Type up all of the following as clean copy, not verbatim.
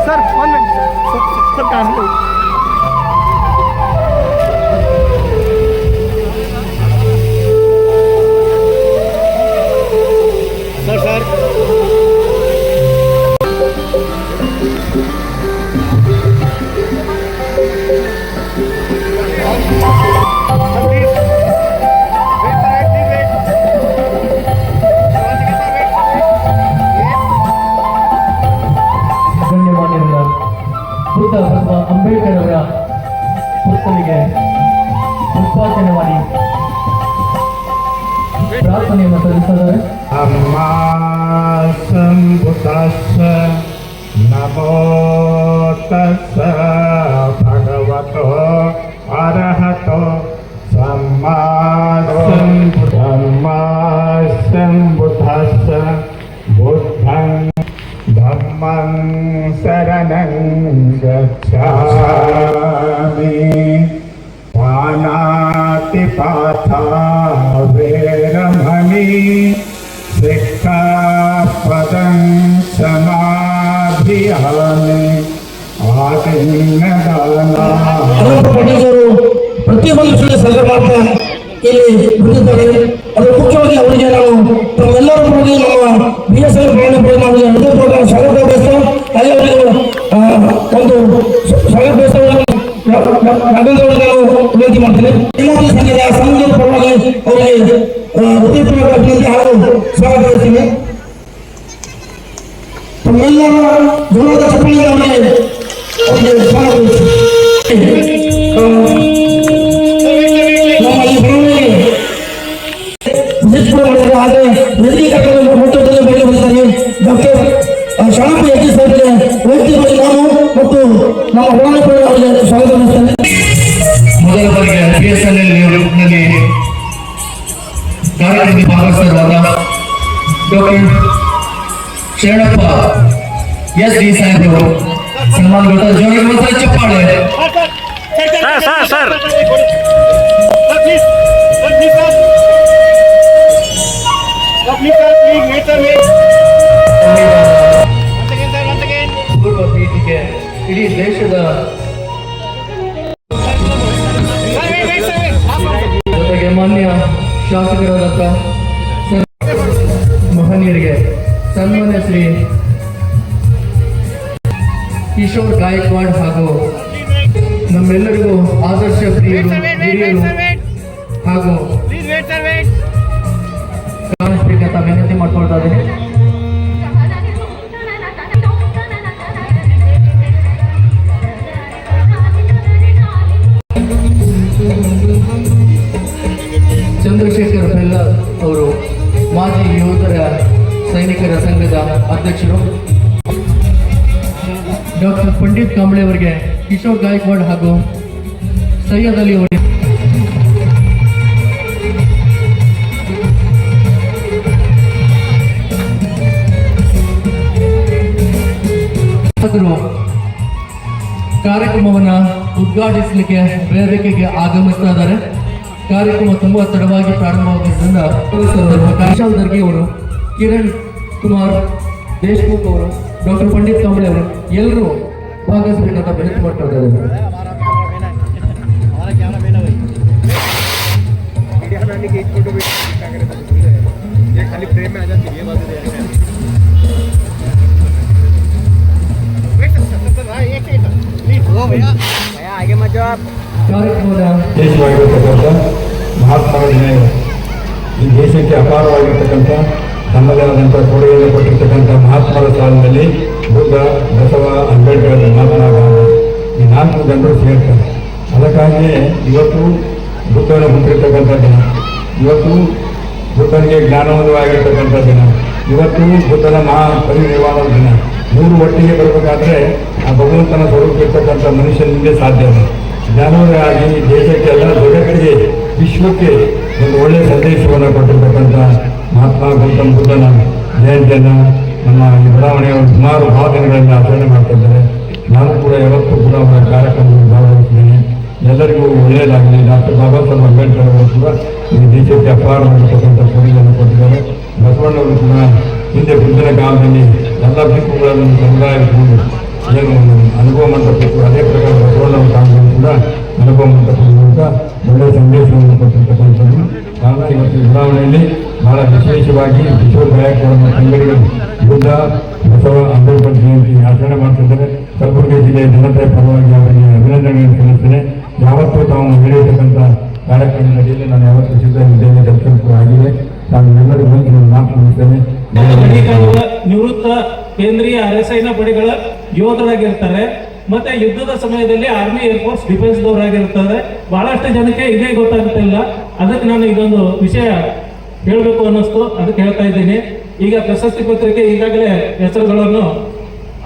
Sir one minute sir कहाँ है ಅಂಬೇಡ್ಕರ್ ಅವರ ಪುಸ್ತಕಕ್ಕೆ ಪುಷ್ಪಾರ್ಚನೆ ಮಾಡಿ ಪ್ರಾರ್ಥನೆಯನ್ನು ಸಲ್ಲಿಸಿದ್ದಾರೆ. ಅಮ್ಮಾ ಸಂಬುದ್ಧಸ್ಸ ನಮೋ ತಸ್ಸ ಭಗವತೋ ಅರ್ಹತೋ ಸಮ್ಮಾ ಸಂಬುದ್ಧಸ್ಸ ಬುದ್ಧಂ ಧಮ್ಮಂ ಶರಣಂ ಗಚ್ಛಾಮಿ ಪಾಣಾತಿಪಾತಾ ವೇರಮಣಿ ಸಿಕ್ಖಾಪದಂ ಸಮಾಧಿಯಾಮಿ ಆದಿನ್ಯದಾನ. ಪ್ರತಿಯೊಂದು ಸಂದರ್ಭ ಇಲ್ಲಿ ಬಿಡುತ್ತಾರೆ. ಅದು ಮುಖ್ಯವಾಗಿ ಅವರಿಗೆ ನಾವು ತಮ್ಮೆಲ್ಲರ ಪರವಾಗಿ ನಮ್ಮ BSF ಹೃದಯಪೂರ್ವಕ ಸ್ವಾಗತ ಬಯಸ್ತೇವೆ. ಹಾಗೆ ಅವರಿಗೆ ಒಂದು ಸ್ವಾಗತ ಬಯಸ್ತೇವೆ. ವಿನಂತಿ ಮಾಡ್ತೇನೆ. ಇಲಾಖೆ ಸಂಘದ ಸಂಘದ ಪರವಾಗಿ ಅವರಿಗೆ ಹೃದಯಪೂರ್ವಕ ವಿನಂತಿ ಹಾಗೂ ಸ್ವಾಗತ ಬಯಸ್ತೀನಿ. ತಮ್ಮೆಲ್ಲರ ಜೋರಾದ ಚಪ್ಪಾಳೆಯಿಂದ ಅವರಿಗೆ ಸ್ವಾಗತ ನಮ್ಮ ಈ ಬೆಳವಣಿಗೆ ಆದರೆ ನದಿ ಕಟ್ಟಡದ ಮುಟ್ಟುತ್ತದೆ ಬಗ್ಗೆ ಬಂದಿದ್ದಾರೆ. ಡಾಕ್ಟರ್ ಶಾಣಪ್ಪ ಯಜ್ಞ ಸಾಹೇಬರಿಗೆ ವೈದ್ಯರಲ್ಲಿ ನಾನು ಮತ್ತು ನಮ್ಮ ಹೊರನಪುರ ಅವರಿಗೆ ಸ್ವಾಗತ ಬಯಸ್ತೇನೆ. ಮೊದಲ ಬಾರಿಗೆ BSNL ನಲ್ಲಿ ಕಾರ್ಯಕ್ರಮದಲ್ಲಿ ಭಾಗವಹಿಸಿರುವಾಗ ಡಾಕ್ಟರ್ ಶರಣಪ್ಪ SD ಸಾಹೇಬರು ಸನ್ಮಾನಗೊಳ್ತಾರೆ. ಜೋರಾಗಿ ಒಂದ್ಸಲ ಚಪ್ಪಾಳೆ. सर ಪೂರ್ವ ಪೀಠಿಗೆ ಇಡೀ ದೇಶದ ಜೊತೆಗೆ ಮಾನ್ಯ ಶಾಸಕರಾದಂಥ ಮಹನೀಯರಿಗೆ ಸನ್ಮಾನ್ಯ ಶ್ರೀ ಕಿಶೋರ್ ಗಾಯಕ್ವಾಡ್ ಹಾಗೂ ನಮ್ಮೆಲ್ಲರಿಗೂ ಆದರ್ಶ ಪ್ರಿಯರು ಹಿರಿಯರು ಹಾಗೂ ಕಾಣಿಸ್ಬೇಕಂತ ವಿನಂತಿ ಮಾಡ್ಕೊಳ್ತಾ ಇದ್ದೀನಿ. ಚಂದ್ರಶೇಖರ್ ಬೆಲ್ಲರ್ ಅವರು ಮಾಜಿ ಯೋಧರ ಸೈನಿಕರ ಸಂಘದ ಅಧ್ಯಕ್ಷರು. ಡಾಕ್ಟರ್ ಪಂಡಿತ್ ಕಾಂಬ್ಳೆ ಅವರಿಗೆ ಕಿಶೋರ್ ಗಾಯಕ್ವಾಡ್ ಹಾಗೂ ಸೈಯದ್ ಅಲಿ ಅವರಿಗೆ ಕಾರ್ಯಕ್ರಮವನ್ನು ಉದ್ಘಾಟಿಸಲಿಕ್ಕೆ ವೇದಿಕೆಗೆ ಆಗಮಿಸ್ತಾ ಇದ್ದಾರೆ. ಕಾರ್ಯಕ್ರಮ ತುಂಬಾ ತಡವಾಗಿ ಪ್ರಾರಂಭವಾಗಿದ್ದರಿಂದ ಕಾಶಾಲ್ ದರ್ಗಿ ಅವರು, ಕಿರಣ್ ಕುಮಾರ್ ದೇಶ್ಮುಖ್ ಅವರು, ಡಾಕ್ಟರ್ ಪಂಡಿತ್ ಕಾಂಬ್ಳೆ ಅವರು ಎಲ್ಲರೂ ಭಾಗವಹಿಸಬೇಕಂತ ವಿನಂತಿ ಮಾಡ್ತಾ ಇದ್ದಾರೆ. ಕಾರ್ಯಕ್ರಮದ ದೇಶವಾಗಿರ್ತಕ್ಕಂಥ ಮಹಾತ್ಮ ಈ ದೇಶಕ್ಕೆ ಅಪಾರವಾಗಿರ್ತಕ್ಕಂಥ ತಮ್ಮದೇ ಆದಂಥ ಕೊಡುಗೆಯನ್ನು ಕೊಟ್ಟಿರ್ತಕ್ಕಂಥ ಮಹಾತ್ಮರ ಸಾಲಿನಲ್ಲಿ ಬುದ್ಧ, ಬಸವ, ಅಂಬೇಡ್ಕರ್, ಮಹಾತ್ಮ ಗಾಂಧಿ ಈ 4 ಜನರು ಸೇರ್ತಾರೆ. ಅದಕ್ಕಾಗಿಯೇ ಇವತ್ತು ಬುದ್ಧನ ಹುಟ್ಟಿರ್ತಕ್ಕಂಥ ದಿನ, ಇವತ್ತು ಬುದ್ಧನಿಗೆ ಜ್ಞಾನವಂತವಾಗಿರ್ತಕ್ಕಂಥ ದಿನ, ಇವತ್ತು ಬುದ್ಧನ ಮಹಾಪರಿನಿರ್ವಾಣದ ದಿನ. 3 ಒಟ್ಟಿಗೆ ಬರಬೇಕಾದ್ರೆ ಆ ಭಗವಂತನ ಸ್ವರೂಪ ಇರ್ತಕ್ಕಂಥ ಮನುಷ್ಯನಿಂದ ಸಾಧ್ಯ. ಜ್ಞಾನವರಾಗಿ ದೇಶಕ್ಕೆ ಎಲ್ಲ ಜಗತ್ತಿಗೆ ವಿಶ್ವಕ್ಕೆ ಒಂದು ಒಳ್ಳೆಯ ಸಂದೇಶವನ್ನು ಕೊಟ್ಟಿರ್ತಕ್ಕಂಥ ಮಹಾತ್ಮ ಗೌತಮ್ ಬುದ್ಧನ ಜಯಂತಿಯನ್ನು ನಮ್ಮ ಈ ಬಡಾವಣೆಯವರು ಸುಮಾರು ದಿನಗಳಿಂದ ಆಚರಣೆ ಮಾಡ್ತಿದ್ದಾರೆ. ನಾನು ಕೂಡ ಯಾವತ್ತೂ ಕೂಡ ಅವರ ಕಾರ್ಯಕ್ರಮದಲ್ಲಿ ಭಾಗವಹಿಸಿದ್ದೇನೆ. ಎಲ್ಲರಿಗೂ ಒಳ್ಳೆಯದಾಗಲಿ. ಡಾಕ್ಟರ್ ಬಾಬಾ ಸಾಹೇಬ್ ಅಂಬೇಡ್ಕರ್ ಅವರು ಕೂಡ ಈ ದೇಶಕ್ಕೆ ಅಪಾರವಾಗಿರ್ತಕ್ಕಂಥ ಕೊಡುಗೆಯನ್ನು ಕೊಟ್ಟಿದ್ದಾರೆ. ಬಸವಣ್ಣವರು ಕೂಡ ಹಿಂದೆ ಬುದ್ಧನ ಕಾಲದಲ್ಲಿ ಎಲ್ಲ ಭಿಕ್ಕುಗಳನ್ನು ಸಮುದಾಯ ಏನು ಹೋಗುವಂತ ಒಳ್ಳೆಯ ಸಂದೇಶವನ್ನು ಕೊಟ್ಟಿರ್ತಕ್ಕಂಥದ್ದು. ಕಾರಣ ಇವತ್ತು ಚುನಾವಣೆಯಲ್ಲಿ ಬಹಳ ವಿಶೇಷವಾಗಿ ಕಿಶೋರ್ ಗಾಯಕ್ವಾಡ ಮತ್ತು ಸಂಘಟನೆಗಳು ಬುದ್ಧ ಬಸವ ಅಂಬೇಡ್ಕರ್ ಜಯಂತಿ ಆಚರಣೆ ಮಾಡ್ತಿದ್ದಾರೆ. ಕಲಬುರಗಿ ಜಿಲ್ಲೆಯ ಜನತೆಯ ಪರವಾಗಿ ಅವರಿಗೆ ಅಭಿನಂದನೆಗಳನ್ನು ಸಲ್ಲಿಸ್ತೇನೆ. ಯಾವತ್ತೂ ತಾವು ಹೇಳಿರ್ತಕ್ಕಂಥ ಕಾರ್ಯಕ್ರಮದ ಅಡಿಯಲ್ಲಿ ನಾನು ಯಾವತ್ತೂ ಸಿದ್ಧವಿದ್ದೇನೆ, ದರ್ಶನ ಕೂಡ ಆಗಿದೆ. ನಾನು ಎಲ್ಲರಿಗೂ ಮಾತು ಮುಗಿಸ್ತೇನೆ. ನಿವೃತ್ತ ಕೇಂದ್ರೀಯ ಅರಸೈನ ಪಡೆಗಳ ಯೋಧರಾಗಿರ್ತಾರೆ, ಮತ್ತೆ ಯುದ್ಧದ ಸಮಯದಲ್ಲಿ ಆರ್ಮಿ ಏರ್ಫೋರ್ಸ್ ಡಿಫೆನ್ಸ್ ದವರಾಗಿರ್ತಾರೆ. ಬಹಳಷ್ಟು ಜನಕ್ಕೆ ಇದೇ ಗೊತ್ತಾಗ್ತಿಲ್ಲ. ಅದಕ್ಕೆ ನಾನು ಇದೊಂದು ವಿಷಯ ಹೇಳಬೇಕು ಅನ್ನಿಸ್ತು, ಅದಕ್ಕೆ ಹೇಳ್ತಾ ಇದ್ದೀನಿ. ಈಗ ಪ್ರಶಸ್ತಿ ಪತ್ರಿಕೆ ಈಗಾಗಲೇ ಹೆಸರುಗಳನ್ನು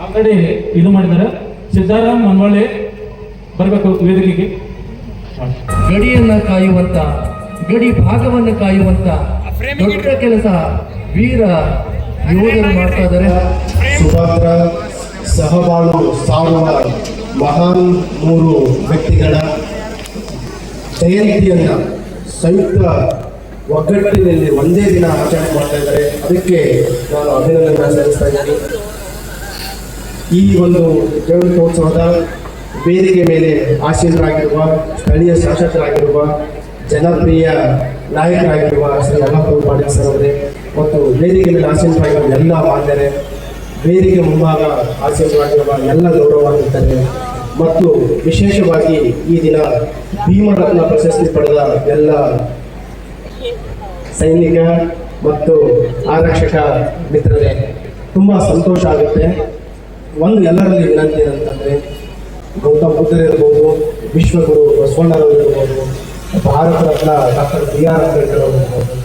ಆಲ್ರೆಡಿ ಇದು ಮಾಡಿದ್ದಾರೆ. ಸಿದ್ದಾರಾಮ್ ಮನ್ವಳ್ಳಿ ಬರಬೇಕು ವೇದಿಕೆಗೆ. ಗಡಿಯನ್ನ ಕಾಯುವಂತ, ಗಡಿ ಭಾಗವನ್ನು ಕಾಯುವಂತ ದೊಡ್ಡ ಕೆಲಸ ವೀರ ಯೋಧರು ಮಾಡ್ತಾ ಇದ್ದಾರೆ. ಸುಭದ್ರ ಸಹಬಾಳು ಸಾರುವ ಮಹಾನ್ 3 ವ್ಯಕ್ತಿಗಳ ಜಯಂತಿಯನ್ನು ಸಂಯುಕ್ತ ಒಗ್ಗಟ್ಟಿನಲ್ಲಿ ಒಂದೇ ದಿನ ಆಚರಣೆ ಮಾಡ್ತಾ ಇದ್ದಾರೆ. ಅದಕ್ಕೆ ನಾನು ಅಭಿನಂದನೆ ಸಲ್ಲಿಸ್ತಾ ಇದ್ದೀನಿ. ಈ ಒಂದು ಜಯಂತ್ಯೋತ್ಸವದ ವೇದಿಕೆ ಮೇಲೆ ಆಸೀನರಾಗಿರುವ ಸ್ಥಳೀಯ ಶಾಸಕರಾಗಿರುವ ಜನಪ್ರಿಯ ನಾಯಕರಾಗಿರುವ ಶ್ರೀ ಅಲ್ಲಪ್ರಭು ಪಾಟೀಲ್ ಸರ್ ಅವರೇ ಮತ್ತು ವೇದಿಕೆ ಮೇಲೆ ಆಸೀನರಾಗಿರುವ ಎಲ್ಲ ಮಾನ್ಯರೇ, ವೇದಿಕೆ ಮುಂಭಾಗ ಆಸೀನರಾಗಿರುವ ಎಲ್ಲ ಗೌರವಾನ್ವಿತರೇ ಮತ್ತು ವಿಶೇಷವಾಗಿ ಈ ದಿನ ಭೀಮರತ್ನ ಪ್ರಶಸ್ತಿ ಪಡೆದ ಎಲ್ಲ ಸೈನಿಕ ಮತ್ತು ಆರಕ್ಷಕ ಮಿತ್ರರೇ, ತುಂಬ ಸಂತೋಷ ಆಗುತ್ತೆ. ಒಂದು ಎಲ್ಲರಲ್ಲಿ ವಿನಂತಿ ಏನಂತಂದರೆ, ಗೌತಮ್ ಬುದ್ಧರಿರ್ಬೋದು, ವಿಶ್ವಗುರು ಬಸವಣ್ಣರವರಿರ್ಬೋದು, ಭಾರತ ರತ್ನ ಡಾಕ್ಟರ್ B.R. ಅಂಬೇಡ್ಕರ್ ಅವರಿರ್ಬೋದು,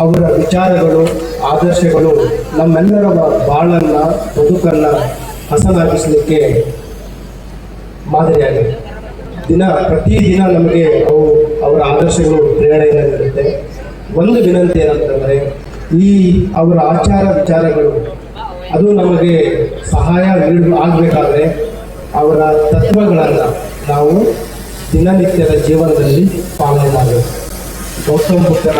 ಅವರ ವಿಚಾರಗಳು ಆದರ್ಶಗಳು ನಮ್ಮೆಲ್ಲರ ಬಾಳನ್ನು ಬದುಕನ್ನು ಹಸನಾಗಿಸಲಿಕ್ಕೆ ಮಾದರಿಯಾಗಿದೆ. ಪ್ರತಿದಿನ ನಮಗೆ ಅವರ ಆದರ್ಶಗಳು ಪ್ರೇರಣೆಯನ್ನು ನೀಡುತ್ತೆ. ಒಂದು ವಿನಂತಿ ಏನಂತಂದರೆ, ಈ ಅವರ ಆಚಾರ ವಿಚಾರಗಳು ಅದು ನಮಗೆ ಸಹಾಯ ಆಗಬೇಕಾದ್ರೆ ಅವರ ತತ್ವಗಳನ್ನು ನಾವು ದಿನನಿತ್ಯದ ಜೀವನದಲ್ಲಿ ಪಾಲನೆ ಮಾಡಬೇಕು. ಗೌತಮ್ ಬುದ್ಧರ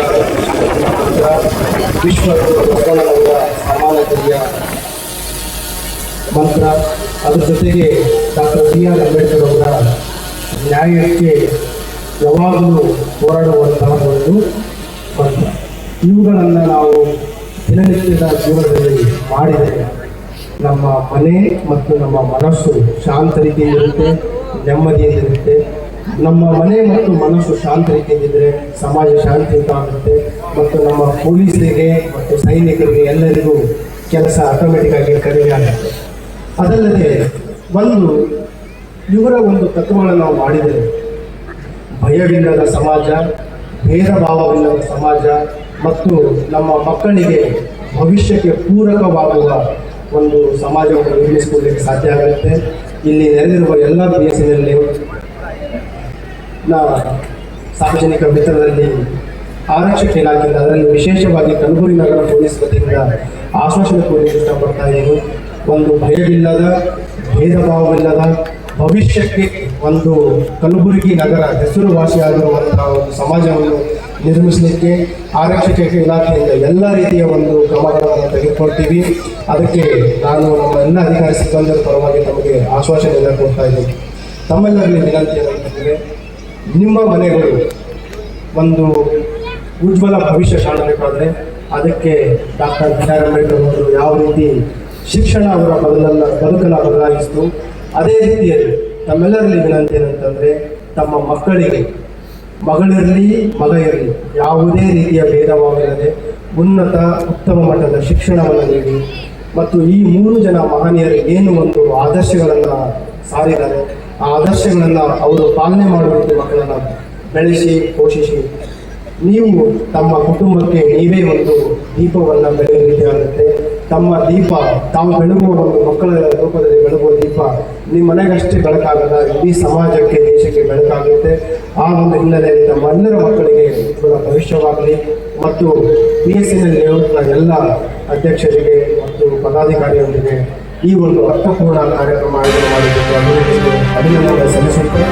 ವಿಶ್ವ ಬಸವಣ್ಣನವರ ಸಮಾನತೆಯ ಮಂತ್ರ, ಅದ್ರ ಜೊತೆಗೆ ಡಾಕ್ಟರ್ B.R. ಅಂಬೇಡ್ಕರ್ ಅವರ ನ್ಯಾಯಕ್ಕೆ ಯಾವಾಗಲೂ ಹೋರಾಡುವಂತಹ ಒಂದು ಮಂತ್ರ, ಇವುಗಳನ್ನು ನಾವು ದಿನನಿತ್ಯದ ಜೀವನದಲ್ಲಿ ಮಾಡಿದರೆ ನಮ್ಮ ಮನೆ ಮತ್ತು ನಮ್ಮ ಮನಸ್ಸು ಶಾಂತ ರೀತಿಯಿಂದಿರುತ್ತೆ, ನೆಮ್ಮದಿಯಿಂದಿರುತ್ತೆ. ನಮ್ಮ ಮನೆ ಮತ್ತು ಮನಸ್ಸು ಶಾಂತ ರೀತಿಯಿಂದಿದ್ದರೆ ಸಮಾಜ ಶಾಂತಿಯುತ ಆಗುತ್ತೆ ಮತ್ತು ನಮ್ಮ ಪೊಲೀಸರಿಗೆ ಮತ್ತು ಸೈನಿಕರಿಗೆ ಎಲ್ಲರಿಗೂ ಕೆಲಸ ಆಟೋಮೆಟಿಕ್ ಆಗಿ ಕಡಿಮೆ ಆಗುತ್ತೆ. ಅದಲ್ಲದೆ ಇವರ ಒಂದು ತತ್ವಗಳನ್ನು ನಾವು ಮಾಡಿದರೆ ಭಯವಿಲ್ಲದ ಸಮಾಜ, ಭೇದ ಭಾವವಿಲ್ಲದ ಸಮಾಜ ಮತ್ತು ನಮ್ಮ ಮಕ್ಕಳಿಗೆ ಭವಿಷ್ಯಕ್ಕೆ ಪೂರಕವಾಗುವ ಒಂದು ಸಮಾಜವನ್ನು ನಿರ್ಮಿಸಿಕೊಳ್ಳಲಿಕ್ಕೆ ಸಾಧ್ಯ ಆಗುತ್ತೆ. ಇಲ್ಲಿ ನೆರೆದಿರುವ ಎಲ್ಲ BSNL ಸಾರ್ವಜನಿಕ ಮಿತ್ರರಲ್ಲಿ ಆರಕ್ಷಕ ಇಲಾಖೆಯಿಂದ, ಅದರಲ್ಲಿ ವಿಶೇಷವಾಗಿ ಕಲಬುರಗಿ ನಗರ ಪೊಲೀಸ್ ವತಿಯಿಂದ ಆಶ್ವಾಸನೆ ಕೋರಲಿಕ್ಕೆ ಇಷ್ಟಪಡ್ತಾ ಇದ್ದೀನಿ. ಒಂದು ಭಯವಿಲ್ಲದ, ಭೇದ ಭಾವವಿಲ್ಲದ ಭವಿಷ್ಯಕ್ಕೆ ಒಂದು ಕಲಬುರಗಿ ನಗರ ಹೆಸರುವಾಸಿಯಾಗಿರುವಂತಹ ಒಂದು ಸಮಾಜವನ್ನು ನಿರ್ಮಿಸಲಿಕ್ಕೆ ಆರಕ್ಷಕ ಇಲಾಖೆಯಿಂದ ಎಲ್ಲ ರೀತಿಯ ಒಂದು ಕ್ರಮಗಳನ್ನು ತೆಗೆದುಕೊಳ್ತೀವಿ. ಅದಕ್ಕೆ ನಾನು ನಮ್ಮ ಎಲ್ಲ ಅಧಿಕಾರಿ ಸಿಬ್ಬಂದಿಯ ಪರವಾಗಿ ನಮಗೆ ಆಶ್ವಾಸನೆಯನ್ನು ಕೊಡ್ತಾ ಇದ್ದೀನಿ. ತಮ್ಮೆಲ್ಲರಲ್ಲಿ ವಿನಂತಿ ಏನಂತಂದರೆ, ನಿಮ್ಮ ಮನೆಗಳು ಒಂದು ಉಜ್ವಲ ಭವಿಷ್ಯ ಕಾಣಬೇಕಾದ್ರೆ ಅದಕ್ಕೆ ಡಾಕ್ಟರ್ B.R. ಅಂಬೇಡ್ಕರ್ ಅವರು ಯಾವ ರೀತಿ ಶಿಕ್ಷಣ ಅವರ ಬದುಕನ್ನು ಬದಲಾಯಿಸಿತು, ಅದೇ ರೀತಿಯಲ್ಲಿ ತಮ್ಮೆಲ್ಲರಲ್ಲಿ ವಿನಂತಿ ಏನಂತಂದರೆ, ತಮ್ಮ ಮಕ್ಕಳಿಗೆ ಮಗಳಿರಲಿ ಮಗ ಇರಲಿ ಯಾವುದೇ ರೀತಿಯ ಭೇದ ಭಾವವಿಲ್ಲದೆ ಉತ್ತಮ ಮಟ್ಟದ ಶಿಕ್ಷಣವನ್ನು ನೀಡಿ ಮತ್ತು ಈ 3 ಜನ ಮಹನೀಯರು ಏನು ಒಂದು ಆದರ್ಶಗಳನ್ನು ಸಾರಿದ್ದಾರೆ, ಆ ಆದರ್ಶಗಳನ್ನು ಅವರು ಪಾಲನೆ ಮಾಡುವ ರೀತಿ ಮಕ್ಕಳನ್ನು ಬೆಳೆಸಿ ಪೋಷಿಸಿ ನೀವು ತಮ್ಮ ಕುಟುಂಬಕ್ಕೆ ನೀವೇ ಒಂದು ದೀಪವನ್ನು ಬೆಳೆಯುವ ರೀತಿ ಆಗುತ್ತೆ. ತಮ್ಮ ದೀಪ ತಾವು ಬೆಳಗುವ ಒಂದು ಮಕ್ಕಳ ರೂಪದಲ್ಲಿ ಬೆಳಗುವ ದೀಪ ನಿಮ್ಮ ಮನೆಗಷ್ಟೇ ಬೆಳಕಾಗದ, ಇಡೀ ಸಮಾಜಕ್ಕೆ ದೇಶಕ್ಕೆ ಬೆಳಕಾಗುತ್ತೆ. ಆ ಒಂದು ಹಿನ್ನೆಲೆಯಲ್ಲಿ ತಮ್ಮ ಎಲ್ಲರ ಮಕ್ಕಳಿಗೆ ಉಜ್ವಲ ಭವಿಷ್ಯವಾಗಲಿ ಮತ್ತು BSNL ಎಲ್ಲ ಅಧ್ಯಕ್ಷರಿಗೆ ಮತ್ತು ಪದಾಧಿಕಾರಿಯವರಿಗೆ ಈ ಒಂದು ಅರ್ಥಪೂರ್ಣ ಕಾರ್ಯಕ್ರಮ ಆಯೋಜನೆ ಮಾಡಿದ್ದಕ್ಕೆ ಅಭಿನಂದನೆ ಸಲ್ಲಿಸುತ್ತೆ.